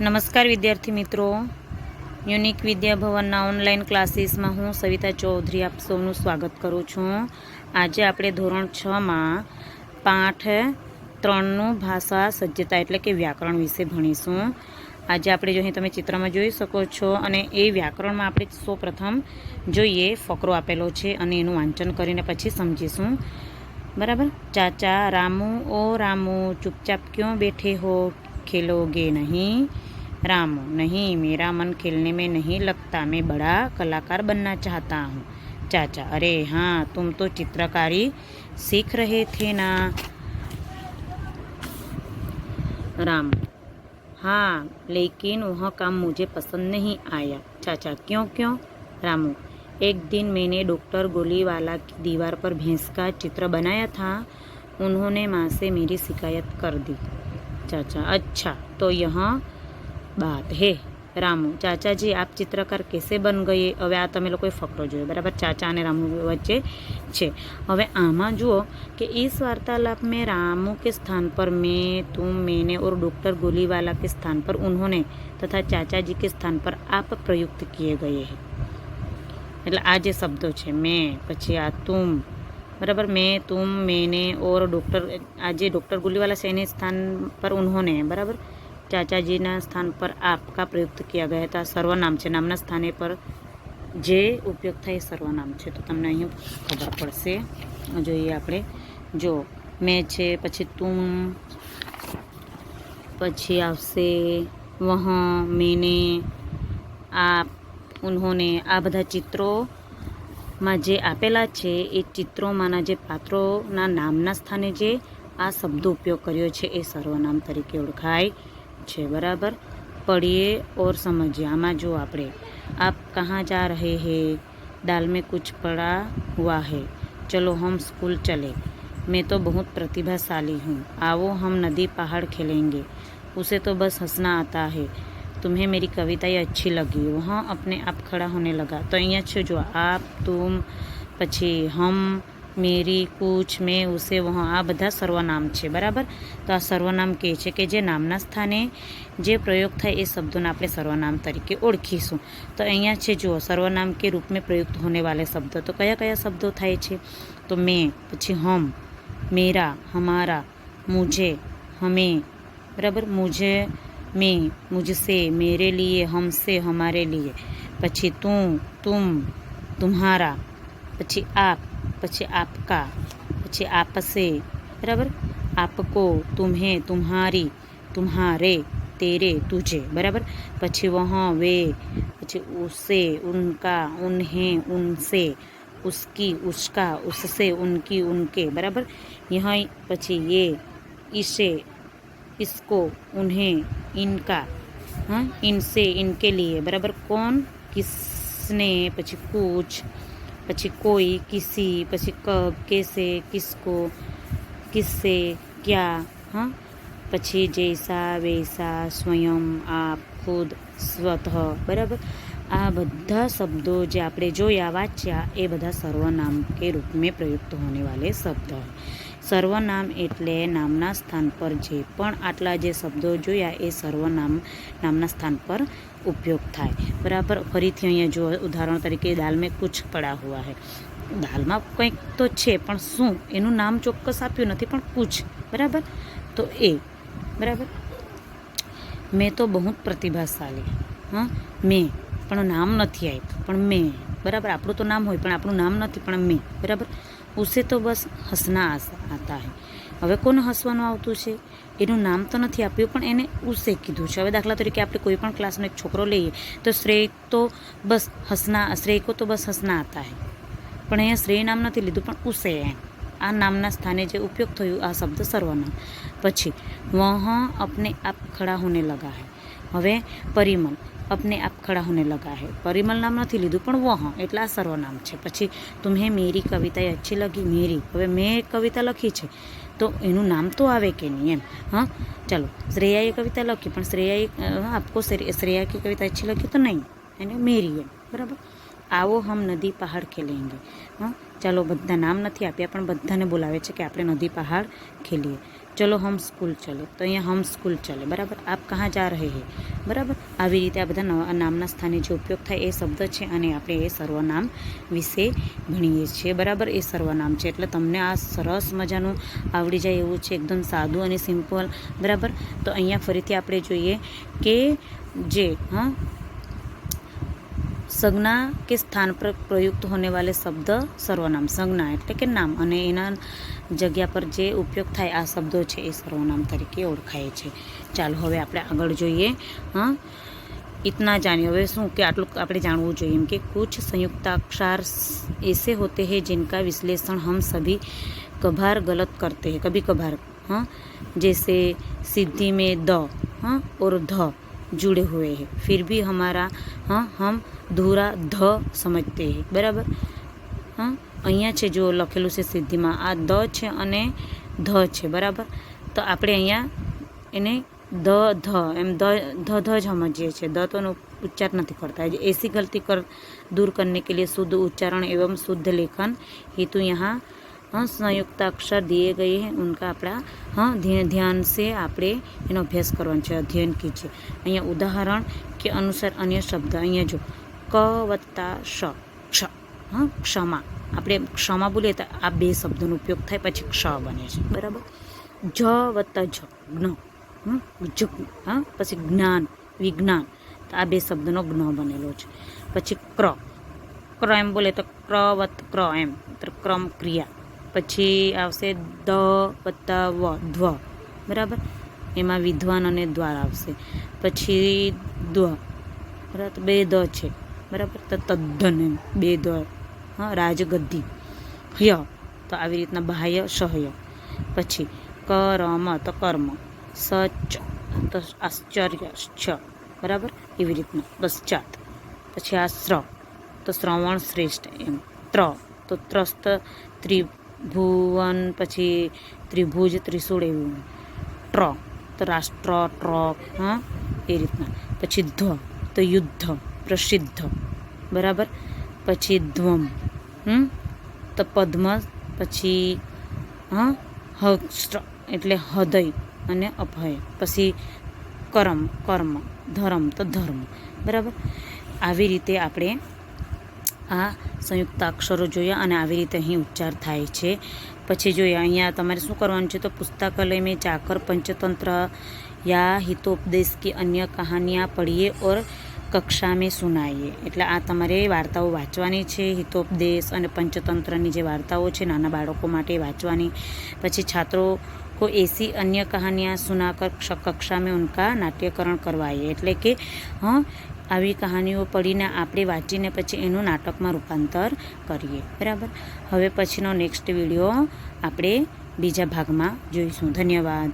નમસ્કાર વિદ્યાર્થી મિત્રો, યુનિક વિદ્યા ભવનના ઓનલાઈન ક્લાસીસમાં હું સવિતા ચૌધરી આપ સૌનું સ્વાગત કરું છું। આજે આપણે ધોરણ 6માં પાઠ 3નું ભાષા સજ્જતા એટલે કે વ્યાકરણ વિશે ભણીશું। આજે આપણે જો અહીં તમે ચિત્રમાં જોઈ શકો છો અને એ વ્યાકરણમાં આપણે સૌપ્રથમ જોઈએ ફકરો આપેલો છે અને એનું વાંચન કરીને પછી સમજીશું, બરાબર। ચાચા રામુ ઓ રામુ ચुपचाप क्यों बैठे हो, खेलोगे नहीं? रामू नहीं, मेरा मन खेलने में नहीं लगता, मैं बड़ा कलाकार बनना चाहता हूँ। चाचा अरे हाँ, तुम तो चित्रकारी सीख रहे थे ना? राम हाँ, लेकिन वह काम मुझे पसंद नहीं आया। चाचा क्यों क्यों? रामू एक दिन मैंने डॉक्टर गोलीवाला की दीवार पर भैंस का चित्र बनाया था, उन्होंने माँ से मेरी शिकायत कर दी। चाचा अच्छा, तो यहाँ बात है। रामू चाचा जी आप चित्रकार कैसे बन गए? હવે આ તમે લોકોએ ફકરો જોયો, બરાબર। ચાચા અને રામુ વચ્ચે છે। હવે આમાં જુઓ કે इस वार्तालाप में रामू के स्थान पर मैं, तुम, मैंने और डॉक्टर गोलीवाला के स्थान पर उन्होंने तथा चाचा जी के स्थान पर आप प्रयुक्त किए गए हैं। એટલે આ જે શબ્દો છે મેં, પછી આ તુમ, બરાબર, મેં, તુમ, मैंने और डॉक्टर, આ જે डॉक्टर गोलीवाला છે એની સ્થાન પર उन्होंने, बराबर, चाचा जी ना स्थान पर आपका प्रयुक्त किया गया था। सर्वनाम है, नामना स्थाने पर जे उपयोग था सर्वनाम है, तो तमने अहीं खबर पड़शे। जोईए आपणे, जो मैं छे, पछी तुम, पछी आवशे वह, मैंने, आप, उन्होंने, आ बधा चित्रों जे आपेला छे ए चित्रोमांना जे पात्रोना नामना स्थाने जे आ शब्दो उपयोग कर्यो छे ए सर्वनाम तरीके ओळखाय छे, बराबर। पढ़िए और समझिए। आमा जो आपणे, आप कहाँ जा रहे हैं? दाल में कुछ पड़ा हुआ है, चलो हम स्कूल चले। मैं तो बहुत प्रतिभाशाली हूँ, आओ हम नदी पहाड़ खेलेंगे, उसे तो बस हंसना आता है। तुम्हें मेरी कविताएं अच्छी लगी, वह अपने आप खड़ा होने लगा। तो अहींया छे जो आप, तुम, पछी हम, मेरी, कुछ, मैं, उसे, वह, आ बधा सर्वनाम है, बराबर। तो आ सर्वनाम कहे छे के जे नामना स्थाने जे प्रयोग थाय ए शब्दों आपणे सर्वनाम तरीके ओळखीशुं। तो अहींया छे जो सर्वनाम के रूप में प्रयुक्त होने वाले शब्द, तो कया कया शब्दों थाय छे? तो मैं, पछी हम, मेरा, हमारा, मुझे, हमें, बराबर, मुझे, मैं, मुझसे, मेरे लिए, हमसे, हमारे लिए, पछी तू, तुम, तुम्हारा, पछी आप, पछी आपका, पछी आपसे, बराबर, आपको, तुम्हें, तुम्हारी, तुम्हारे, तेरे, तुझे, बराबर। पछी वह, वे, पछी उसे, उनका, उन्हें, उनसे, उसकी, उसका, उससे, उनकी, उनके, बराबर। यहाँ पछी ये, इसे, इसको, उन्हें, इनका, हाँ, इनसे, इनके लिए, बराबर। कौन, किसने, पछी कुछ, पछी कोई, किसी, पछी कब, कैसे, किसको, किससे, क्या, हाँ, पछी जैसा, वैसा, स्वयं, आप, खुद, स्वतः, बराबर। आ बधा शब्दों जो आपणे जोया वाच्या ए बधा सर्वनाम के रूप में प्रयुक्त होने वाले शब्द हैं। सर्वनाम एटले नामना स्थान पर जे पण आटला जे शब्दों जोया ए सर्वनाम नामना स्थान पर उपयोग थाय, बराबर। फरीथी अहींया जो उदाहरण तरीके दाल में कुछ पड़ा हुआ है, दाल में कंईक तो छे पण शुं एनुं नाम चोक्कस आप्युं नथी पण कुछ, बराबर। तो ए, बराबर। मैं तो बहुत प्रतिभाशाली, हाँ, मैं पण नाम नहीं आप्युं पण मैं, बराबर। आपणुं तो नाम होय पण आपणुं नाम नहीं पण मैं, बराबर। उसे तो बस हंसना आता है, हवे कोने हसवानुं आवतुं छे? एनुं नाम तो नहीं आप्युं पण एने उसे कीधुं छे। हवे दाखला तरीके आपणे कोई पण क्लासनो एक छोकरो लईए तो श्रेय तो बस हंसना, श्रेय को तो बस हंसना आता है, पण अहींया श्रेय नाम नहीं लीधुं पण उसे, आ नामना स्थाने जे उपयोग थयो आ शब्द सर्वनाम। पछी वह अपने आप खड़ा होने लगा है, हवे परिमल अपने आप खड़ा होने लगा है, परिमल नाम नहीं लीधुं पण वह एटले आ सर्वनाम है। पछी तुम्हें मेरी कविताएं अच्छी लगी, मेरी, हवे मैं कविता लखी है तो एनुं नाम तो आवे के नहीं एम, हाँ। चलो श्रेयाए कविता लखी पण श्रेयाए, आपको श्रेया की कविता अच्छी लगी तो नहीं, एने मेरी है, बराबर। आओ हम नदी पहाड़ खेलेंगे, हाँ। चलो बधा नाम नहीं आप्या पण बधाने बोलावे छे कि आपणे नदी पहाड़ खेलीए। ચલો હમ સ્કૂલ ચલે, તો અહીંયા હમ સ્કૂલ ચલે, બરાબર. આપ કहाँ जा रहे हैं, બરાબર. આવી રીતે આ બધા નામના સ્થાને જે ઉપયોગ થાય એ શબ્દ છે અને આપણે એ સર્વનામ વિશે ભણીએ છીએ, બરાબર. એ સર્વનામ છે એટલે તમને આ સરસ મજાનું આવડી જાય એવું છે, એકદમ સાદું અને સિમ્પલ, બરાબર. તો અહીંયા ફરીથી આપણે જોઈએ કે જે संज्ञा के स्थान पर प्रयुक्त होने वाले शब्द सर्वनाम, संज्ञा એટલે કે નામ અને એના જગ્યા પર જે ઉપયોગ થાય આ શબ્દો છે એ સર્વનામ તરીકે ઓળખાય છે. ચાલો હવે આપણે આગળ જોઈએ. इतना जानिए, હવે શું કે આટલું આપણે જાણવું જોઈએ એમ કે कुछ संयुक्ताक्षर ऐसे होते हैं जिनका विश्लेषण हम सभी कभार गलत करते हैं, कभी कभार. जैसे सिद्धि में द और ध जुड़े हुए हैं, फिर भी हमारा हम धूरा ध समझते हैं, बराबर. અહીંયા છે જો લખેલું છે સિદ્ધિમાં આ દ છે અને ધ છે, બરાબર. તો આપણે અહીંયા એને द ध એમ ध જ સમજીએ છીએ, द તો उच्चार नहीं करता है. ऐसी गलती दूर करने के लिए शुद्ध उच्चारण एवं शुद्ध लेखन हेतु यहाँ संयुक्ताक्षर दिए गए हैं, उनका अपना ध्यान से આપણે એનો અભ્યાસ કરવાનો છે, અધ્યયન કીજીએ. અહીંયા ઉદાહરણ કે અનુસાર અન્ય શબ્દ અહીંયા જો ક વત્તા શ, ક્ષ, ક્ષમા. આપણે ક્ષમા બોલીએ તો આ બે શબ્દોનો ઉપયોગ થાય પછી ક્ષ બને છે, બરાબર. જ વત્તા જ, જ્ઞ, પછી જ્ઞાન, વિજ્ઞાન, તો આ બે શબ્દનો જ્ઞ બનેલો છે. પછી ક્ર, ક્ર એમ બોલે તો ક્ર વત્ત ક્ર એમ, ક્રમ ક્રિયા. પછી આવશે દ વત્તા વ, ધ્વ, બરાબર. એમાં વિદ્વાન અને દ્વાર આવશે. પછી દ્વ, બરાબર, બે દ છે, બરાબર. તો તદ્દન એમ બે દ, રાજગદ્દી. ય તો આવી રીતના બાહ્ય, સહ્ય. પછી કરમ તો કર્મ, સચ તો આશ્ચર્ય, છ, બરાબર. એવી રીતના પશ્ચાત. પછી આ શ્ર તો શ્રવણ શ્રેષ્ઠ એમ. ત્ર તો ત્રસ્ત, ત્રિભુવન, પછી ત્રિભુજ, ત્રિશૂળ એવું. ટ્ર તો રાષ્ટ્ર, ટ્રક, એ રીતના. પછી ધ્વ તો યુદ્ધ, પ્રસિદ્ધ, બરાબર. પછી ધ્વમ તો પદ્મ, પછી હસ્ત્ર એટલે હૃદય અને અભય. પછી કરમ, કર્મ, ધર્મ તો ધર્મ, બરાબર. આવી રીતે આપણે આ સંયુક્તાક્ષરો જોયા અને આવી રીતે અહીં ઉચ્ચાર થાય છે. પછી જોઈએ અહીંયા તમારે શું કરવાનું છે, તો પુસ્તकालय में जाकर पंचतंत्र या हितोपदेश की अन्य कहानियाँ पढ़िए और કક્ષા મેં સુનાઈએ. એટલે આ તમારે વાર્તાઓ વાંચવાની છે, હિતોપદેશ અને પંચતંત્રની જે વાર્તાઓ છે નાના બાળકો માટે વાંચવાની. પછી છાત્રો को ऐसी अन्य कहानियाँ सुनाकर कक्षा में उनका नाट्यकरण करवाઈએ. એટલે કે આવી કહાનીઓ પઢીને આપણે વાંચીને પછી એનું નાટકમાં રૂપાંતર કરીએ, બરાબર. હવે પછીનો નેક્સ્ટ વિડીયો આપણે બીજા ભાગમાં જોઈશું. ધન્યવાદ.